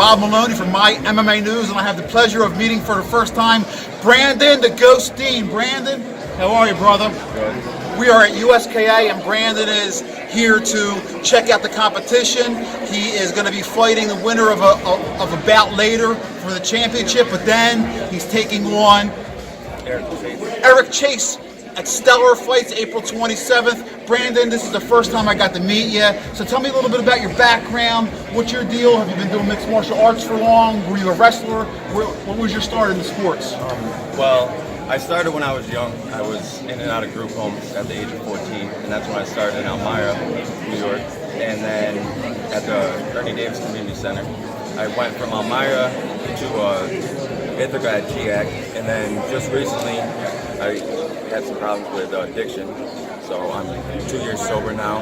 Bob Maloney from My MMA News, and I have the pleasure of meeting for the first time Brandon the Ghost Dean. Brandon, how are you, brother? Good. We are at USKA, and Brandon is here to check out the competition. He is going to be fighting the winner of a bout later for the championship, but then he's taking on Eric Chase at Stellar Fights, April 27th. Brandon, this is the first time I got to meet you, so tell me a little bit about your background. What's your deal? Have you been doing mixed martial arts for long? Were you a wrestler? What was your start in the sports? Well, I started when I was young. I was in and out of group homes at the age of 14, and that's when I started in Elmira, New York, and then at the Ernie Davis Community Center. I went from Elmira to Ithaca at GIAC, and then just recently I had some problems with addiction, so I'm 2 years sober now.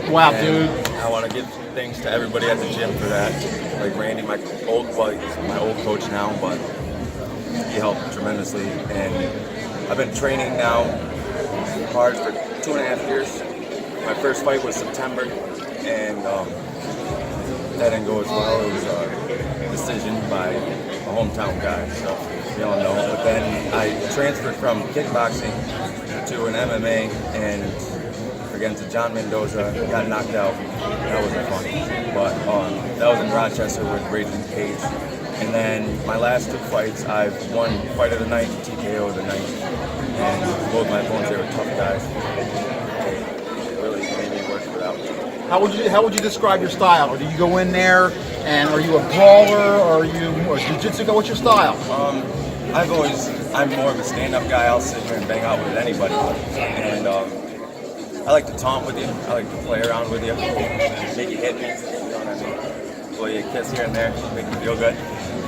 Wow, and dude. I want to give thanks to everybody at the gym for that. Like Randy, my old coach now, but he helped tremendously. And I've been training now hard for 2.5 years. My first fight was September, and that didn't go as well. It was a decision by a hometown guy, so you all know. But then I transferred from kickboxing to an MMA, and against John Mendoza, got knocked out. That wasn't fun, but that was in Rochester with Raging Cage. And then my last 2 fights, I've won Fight of the Night, TKO of the night, and both my opponents, they were tough guys. They really made me work for that. How would you describe your style? Or do you go in there and are you a brawler, or are you a jiu-jitsu guy? What's your style? I'm more of a stand-up guy. I'll sit here and bang out with anybody, and I like to taunt with you. I like to play around with you, make you hit me. You know what I mean? Blow you a kiss here and there, make you feel good.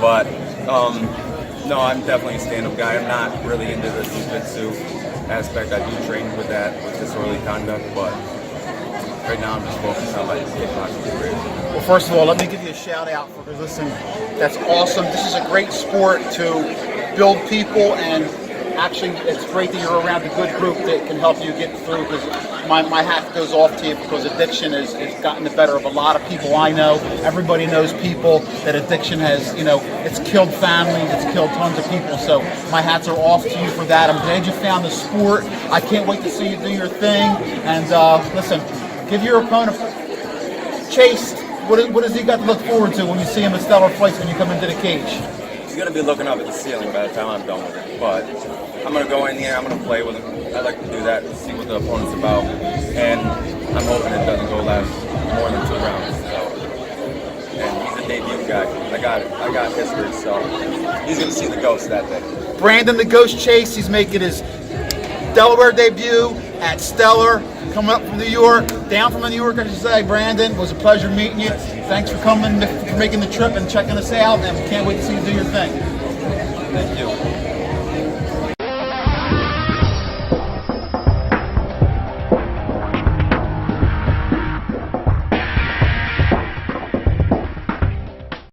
But no, I'm definitely a stand-up guy. I'm not really into the jiu-jitsu aspect. I do train with that, with disorderly conduct, but right now I'm just focused on my kickboxing career. Well, first of all, let me give you a shout out because listen, that's awesome. This is a great sport to build people, and actually it's great that you're around a good group that can help you get through, because my hat goes off to you, because addiction has gotten the better of a lot of people I know. Everybody knows people that addiction has, it's killed families, it's killed tons of people, so my hats are off to you for that. I'm glad you found the sport. I can't wait to see you do your thing, and listen, give your opponent, Chase, what has he got to look forward to when you see him at Stellar Fights when you come into the cage? He's going to be looking up at the ceiling by the time I'm done with it, but I'm going to go in here, I'm going to play with him. I like to do that, see what the opponent's about, and I'm hoping it doesn't go last more than 2 rounds. So. And he's a debut guy. I got history, so he's going to see the ghost that day. Brandon the Ghost Chase, he's making his Delaware debut at Stellar, coming up from New York, down from New York, I should say. Brandon, it was a pleasure meeting you. Thanks for coming, for making the trip and checking us out, and we can't wait to see you do your thing. Thank you.